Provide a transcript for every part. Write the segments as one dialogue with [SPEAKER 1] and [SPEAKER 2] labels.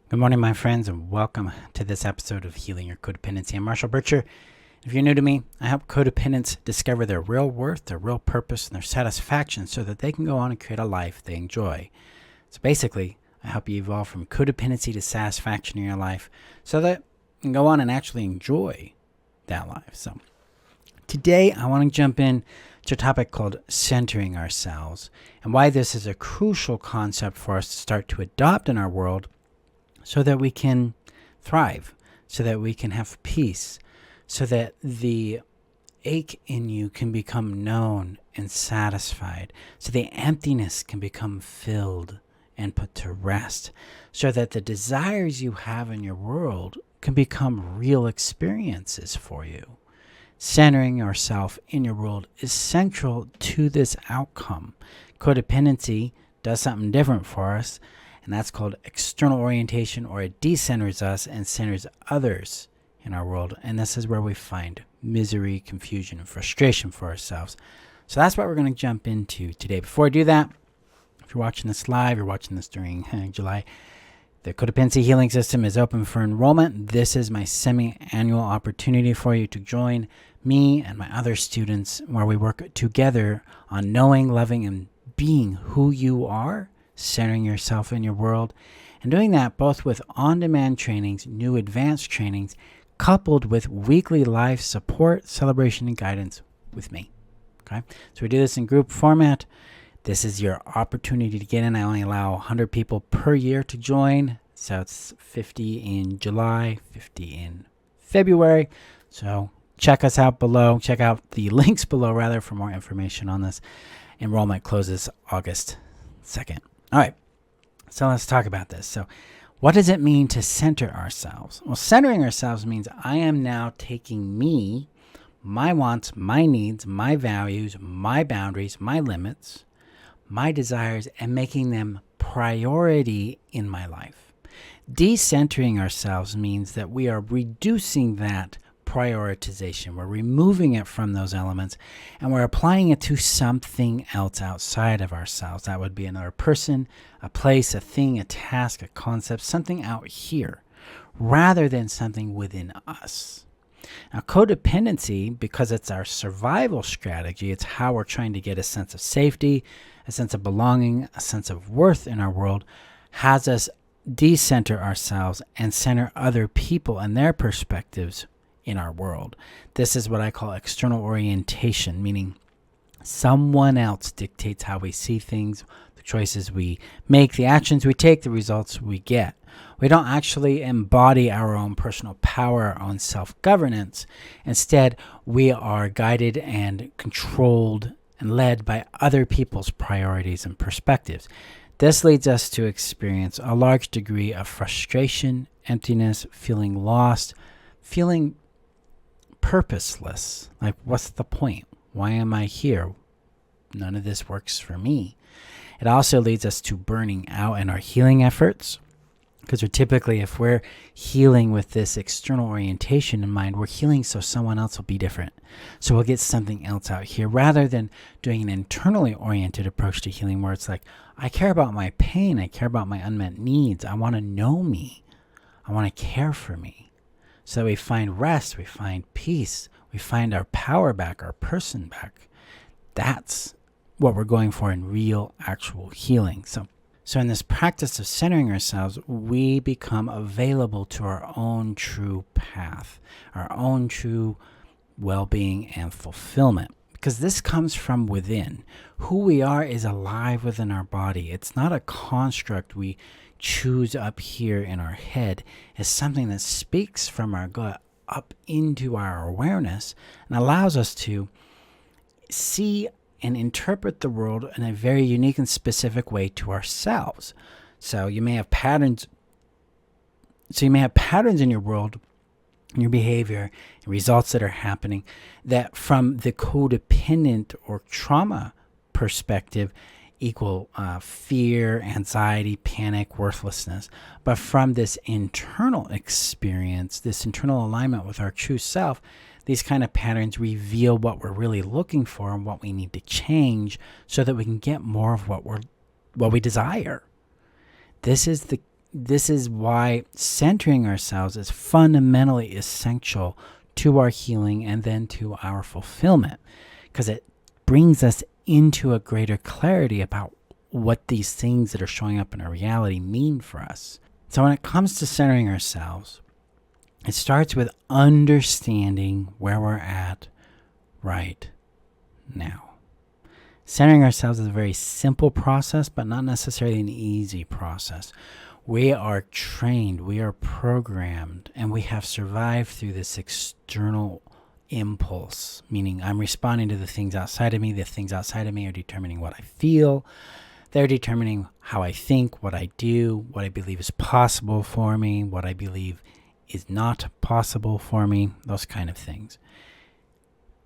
[SPEAKER 1] Good morning, my friends, and welcome to this episode of Healing Your Codependency. I'm Marshall Burtcher. If you're new to me, I help codependents discover their real worth, their real purpose, and their satisfaction so that they can go on and create a life they enjoy. So basically, I help you evolve from codependency to satisfaction in your life so that you can go on and actually enjoy that life. So today, I want to jump in to a topic called centering ourselves and why this is a crucial concept for us to start to adopt in our world so that we can thrive, so that we can have peace, so that the ache in you can become known and satisfied, so the emptiness can become filled and put to rest, so that the desires you have in your world can become real experiences for you. Centering yourself in your world is central to this outcome. Codependency does something different for us, and that's called external orientation, or it decenters us and centers others in our world. And this is where we find misery, confusion, and frustration for ourselves. So that's what we're going to jump into today. Before I do that, if you're watching this live, you're watching this during July, the Codependency Healing System is open for enrollment. This is my semi-annual opportunity for you to join me and my other students where we work together on knowing, loving, and being who you are, centering yourself in your world, and doing that both with on-demand trainings, new advanced trainings, coupled with weekly live support, celebration, and guidance with me. Okay, so we do this in group format. This is your opportunity to get in. I only allow 100 people per year to join, so it's 50 in July, 50 in February. So check us out below. Check out the links below, rather, for more information on this. Enrollment closes August 2nd. All right, so let's talk about this. So what does it mean to center ourselves? Well, centering ourselves means I am now taking me, my wants, my needs, my values, my boundaries, my limits, my desires, and making them priority in my life. Decentering ourselves means that we are reducing that prioritization. We're removing it from those elements and we're applying it to something else outside of ourselves. That would be another person, a place, a thing, a task, a concept, something out here rather than something within us. Now, codependency, because it's our survival strategy, it's how we're trying to get a sense of safety, a sense of belonging, a sense of worth in our world, has us decenter ourselves and center other people and their perspectives in our world. This is what I call external orientation, meaning someone else dictates how we see things, the choices we make, the actions we take, the results we get. We don't actually embody our own personal power, our own self-governance. Instead, we are guided and controlled and led by other people's priorities and perspectives. This leads us to experience a large degree of frustration, emptiness, feeling lost, feeling purposeless. Like, what's the point? Why am I here? None of this works for me. It also leads us to burning out in our healing efforts, because we're typically, if we're healing with this external orientation in mind, we're healing so someone else will be different. So we'll get something else out here rather than doing an internally oriented approach to healing where it's like, I care about my pain. I care about my unmet needs. I want to know me. I want to care for me. So we find rest, we find peace, we find our power back, our person back. That's what we're going for in real, actual healing. So in this practice of centering ourselves, we become available to our own true path, our own true well-being and fulfillment. Because this comes from within. Who we are is alive within our body. It's not a construct we choose up here in our head. Is something that speaks from our gut up into our awareness and allows us to see and interpret the world in a very unique and specific way to ourselves. So you may have patterns. So you may have patterns in your world, in your behavior, and results that are happening that from the codependent or trauma perspective equal fear, anxiety, panic, worthlessness. But from this internal experience, this internal alignment with our true self, these kind of patterns reveal what we're really looking for and what we need to change so that we can get more of what we desire. This is this is why centering ourselves is fundamentally essential to our healing and then to our fulfillment, because it brings us into a greater clarity about what these things that are showing up in our reality mean for us. So when it comes to centering ourselves, it starts with understanding where we're at right now. Centering ourselves is a very simple process, but not necessarily an easy process. We are trained, we are programmed, and we have survived through this external impulse, meaning I'm responding to the things outside of me. The things outside of me are determining what I feel. They're determining how I think, what I do, what I believe is possible for me, what I believe is not possible for me, those kind of things.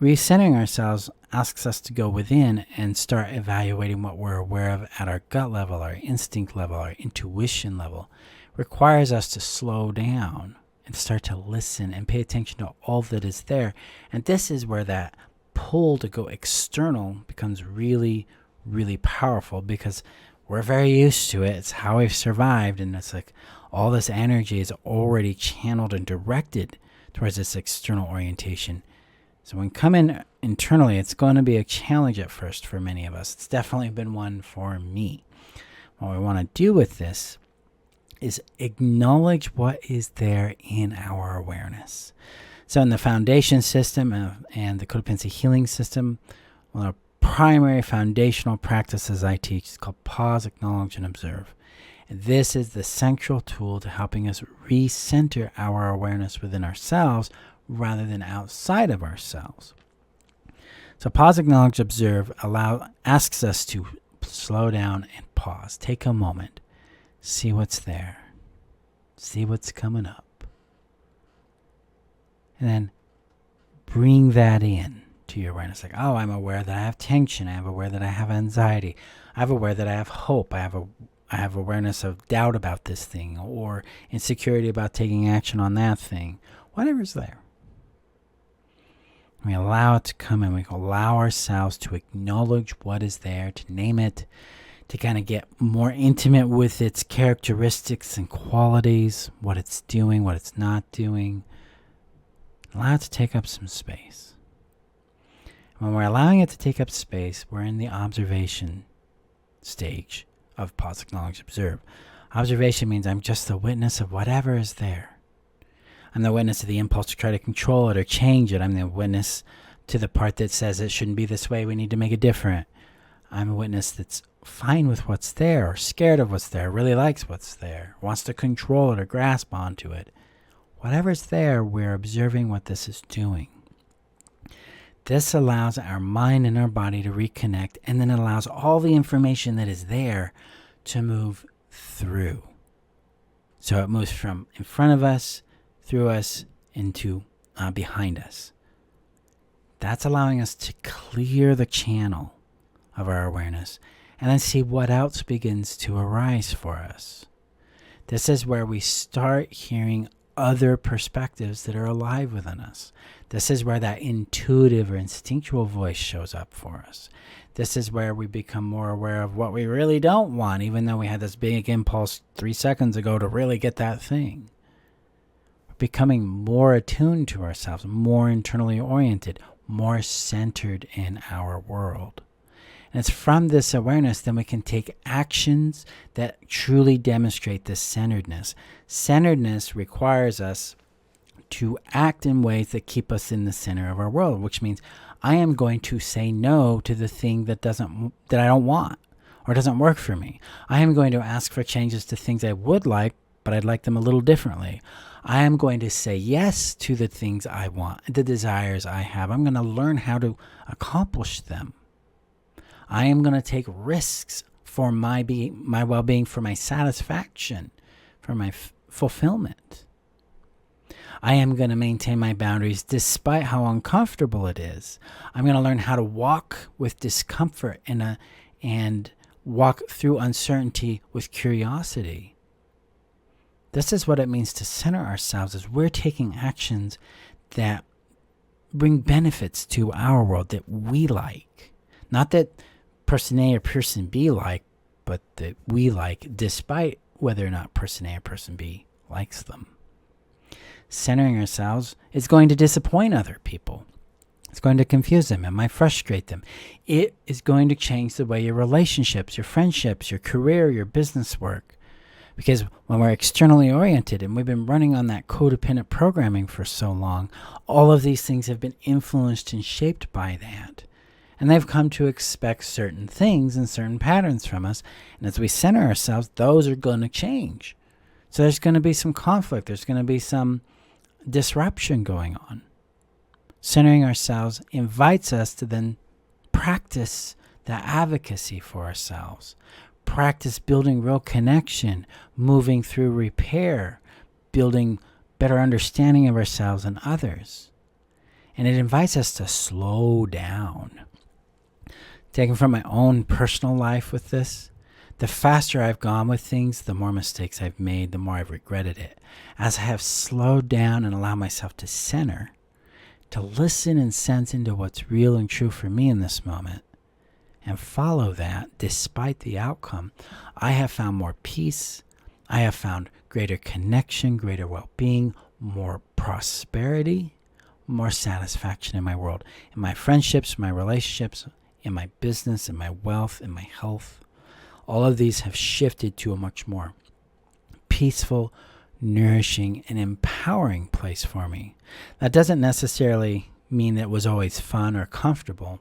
[SPEAKER 1] Recentering ourselves asks us to go within and start evaluating what we're aware of at our gut level, our instinct level, our intuition level. Requires us to slow down and start to listen and pay attention to all that is there. And this is where that pull to go external becomes really, really powerful, because we're very used to it. It's how we've survived, and it's like all this energy is already channeled and directed towards this external orientation. So when coming internally, it's going to be a challenge at first for many of us. It's definitely been one for me. What we want to do with this is acknowledge what is there in our awareness. So in the foundation system and the codependency healing system, one of the primary foundational practices I teach is called pause, acknowledge, and observe. And this is the central tool to helping us recenter our awareness within ourselves rather than outside of ourselves. So pause, acknowledge, observe asks us to slow down and pause. Take a moment. See what's there. See what's coming up. And then bring that in to your awareness. Like, oh, I'm aware that I have tension. I'm aware that I have anxiety. I'm aware that I have hope. I have awareness of doubt about this thing, or insecurity about taking action on that thing. Whatever's there. We allow it to come in. We allow ourselves to acknowledge what is there, to name it, to kind of get more intimate with its characteristics and qualities, what it's doing, what it's not doing. Allow it to take up some space. When we're allowing it to take up space, we're in the observation stage of pause, acknowledge, observe. Observation means I'm just the witness of whatever is there. I'm the witness of the impulse to try to control it or change it. I'm the witness to the part that says it shouldn't be this way, we need to make it different. I'm a witness that's fine with what's there, or scared of what's there, really likes what's there, wants to control it or grasp onto it. Whatever's there, we're observing what this is doing. This allows our mind and our body to reconnect, and then it allows all the information that is there to move through. So it moves from in front of us, through us, into behind us. That's allowing us to clear the channel of our awareness and then see what else begins to arise for us. This is where we start hearing other perspectives that are alive within us. This is where that intuitive or instinctual voice shows up for us. This is where we become more aware of what we really don't want, even though we had this big impulse 3 seconds ago to really get that thing. We're becoming more attuned to ourselves, more internally oriented, more centered in our world. And it's from this awareness that we can take actions that truly demonstrate this centeredness. Centeredness requires us to act in ways that keep us in the center of our world, which means I am going to say no to the thing that I don't want or doesn't work for me. I am going to ask for changes to things I would like, but I'd like them a little differently. I am going to say yes to the things I want, the desires I have. I'm going to learn how to accomplish them. I am going to take risks for my well-being, for my satisfaction, for my fulfillment. I am going to maintain my boundaries despite how uncomfortable it is. I'm going to learn how to walk with discomfort and walk through uncertainty with curiosity. This is what it means to center ourselves, as we're taking actions that bring benefits to our world that we like. Not that person A or person B like, but that we like despite whether or not person A or person B likes them. Centering ourselves is going to disappoint other people. It's going to confuse them. It might frustrate them. It is going to change the way your relationships, your friendships, your career, your business work. Because when we're externally oriented and we've been running on that codependent programming for so long, all of these things have been influenced and shaped by that. And they've come to expect certain things and certain patterns from us. And as we center ourselves, those are going to change. So there's going to be some conflict. There's going to be some disruption going on. Centering ourselves invites us to then practice the advocacy for ourselves. Practice building real connection, moving through repair, building better understanding of ourselves and others. And it invites us to slow down. Taken from my own personal life with this, the faster I've gone with things, the more mistakes I've made, the more I've regretted it. As I have slowed down and allowed myself to center, to listen and sense into what's real and true for me in this moment, and follow that despite the outcome, I have found more peace. I have found greater connection, greater well-being, more prosperity, more satisfaction in my world, in my friendships, my relationships, in my business, in my wealth, in my health. All of these have shifted to a much more peaceful, nourishing, and empowering place for me. That doesn't necessarily mean that it was always fun or comfortable.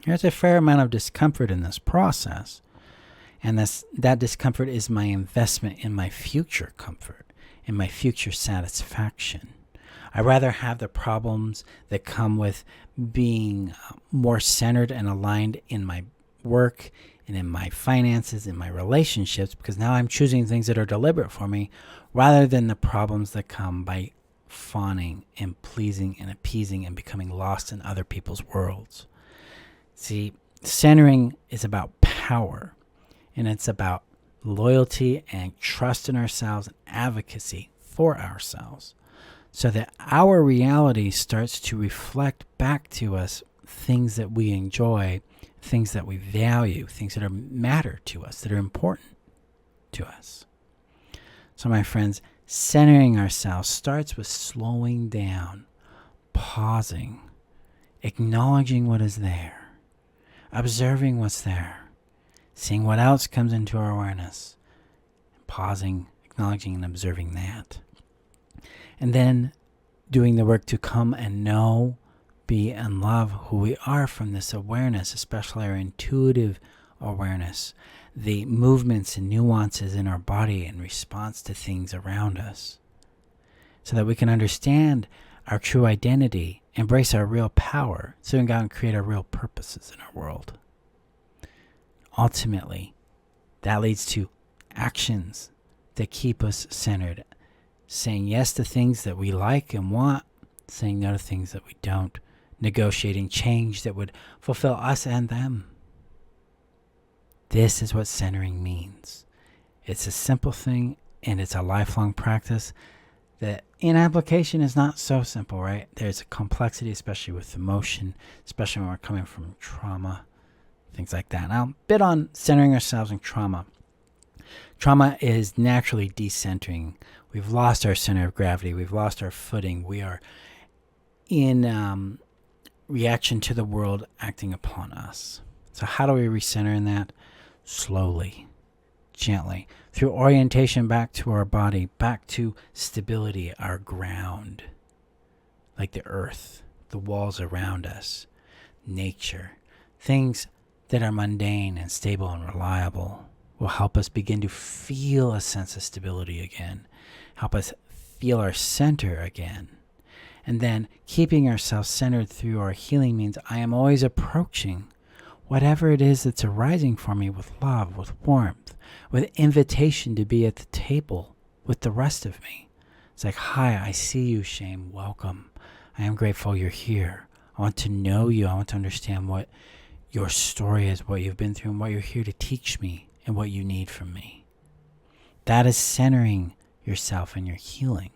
[SPEAKER 1] There's a fair amount of discomfort in this process, and that discomfort is my investment in my future comfort, in my future satisfaction. I'd rather have the problems that come with being more centered and aligned in my work and in my finances, in my relationships, because now I'm choosing things that are deliberate for me, rather than the problems that come by fawning and pleasing and appeasing and becoming lost in other people's worlds. See, centering is about power, and it's about loyalty and trust in ourselves and advocacy for ourselves, so that our reality starts to reflect back to us things that we enjoy, things that we value, things that matter to us, that are important to us. So my friends, centering ourselves starts with slowing down, pausing, acknowledging what is there, observing what's there, seeing what else comes into our awareness, pausing, acknowledging, and observing that. And then doing the work to come and know, be, and love who we are from this awareness, especially our intuitive awareness, the movements and nuances in our body in response to things around us, so that we can understand our true identity, embrace our real power, so we can go out and create our real purposes in our world. Ultimately, that leads to actions that keep us centered, saying yes to things that we like and want, saying no to things that we don't, negotiating change that would fulfill us and them. This is what centering means. It's a simple thing, and it's a lifelong practice that in application is not so simple, right? There's a complexity, especially with emotion, especially when we're coming from trauma, things like that. Now, a bit on centering ourselves in trauma. Trauma is naturally decentering. We've lost our center of gravity. We've lost our footing. We are in reaction to the world acting upon us. So how do we recenter in that? Slowly, gently, through orientation back to our body, back to stability, our ground, like the earth, the walls around us, nature. Things that are mundane and stable and reliable will help us begin to feel a sense of stability again, help us feel our center again. And then keeping ourselves centered through our healing means I am always approaching whatever it is that's arising for me with love, with warmth, with invitation to be at the table with the rest of me. It's like, hi, I see you, Shame. Welcome. I am grateful you're here. I want to know you. I want to understand what your story is, what you've been through, and what you're here to teach me, and what you need from me. That is centering yourself in your healing.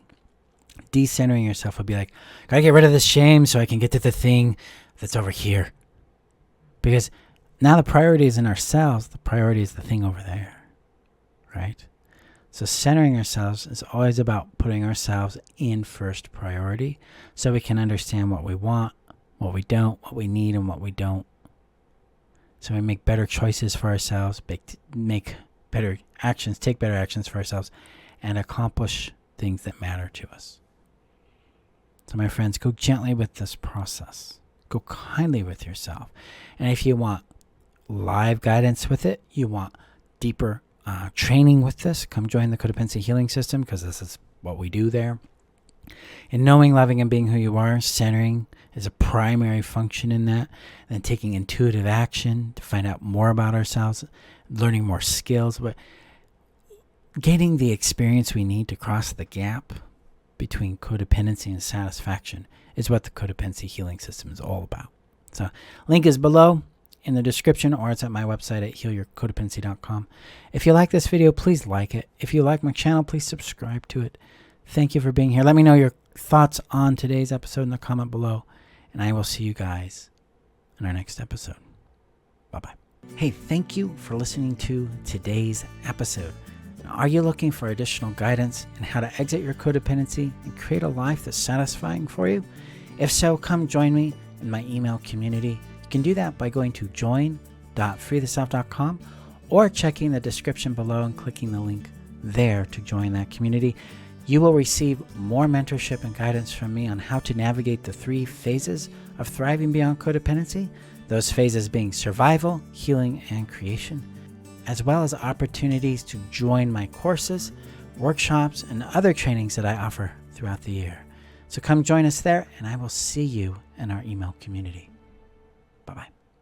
[SPEAKER 1] Decentering yourself would be like, gotta get rid of this shame so I can get to the thing that's over here. Because now the priority is in ourselves, the priority is the thing over there, right? So centering ourselves is always about putting ourselves in first priority so we can understand what we want, what we don't, what we need, and what we don't. So we make better choices for ourselves, make better actions, take better actions for ourselves, and accomplish things that matter to us. So my friends, go gently with this process. Go kindly with yourself. And if you want live guidance with it, you want deeper training with this, come join the Codependency Healing System, because this is what we do there. And knowing, loving, and being who you are, centering is a primary function in that. Then taking intuitive action to find out more about ourselves, learning more skills, but gaining the experience we need to cross the gap between codependency and satisfaction is what the Codependency Healing System is all about. So link is below in the description, or it's at my website at healyourcodependency.com. If you like this video, please like it. If you like my channel, please subscribe to it. Thank you for being here. Let me know your thoughts on today's episode in the comment below, and I will see you guys in our next episode. Bye-bye. Hey, thank you for listening to today's episode. Now, are you looking for additional guidance on how to exit your codependency and create a life that's satisfying for you? If so, come join me in my email community. You can do that by going to join.freetheself.com or checking the description below and clicking the link there to join that community. You will receive more mentorship and guidance from me on how to navigate the 3 phases of thriving beyond codependency, those phases being survival, healing, and creation, as well as opportunities to join my courses, workshops, and other trainings that I offer throughout the year. So come join us there, and I will see you in our email community. Bye-bye.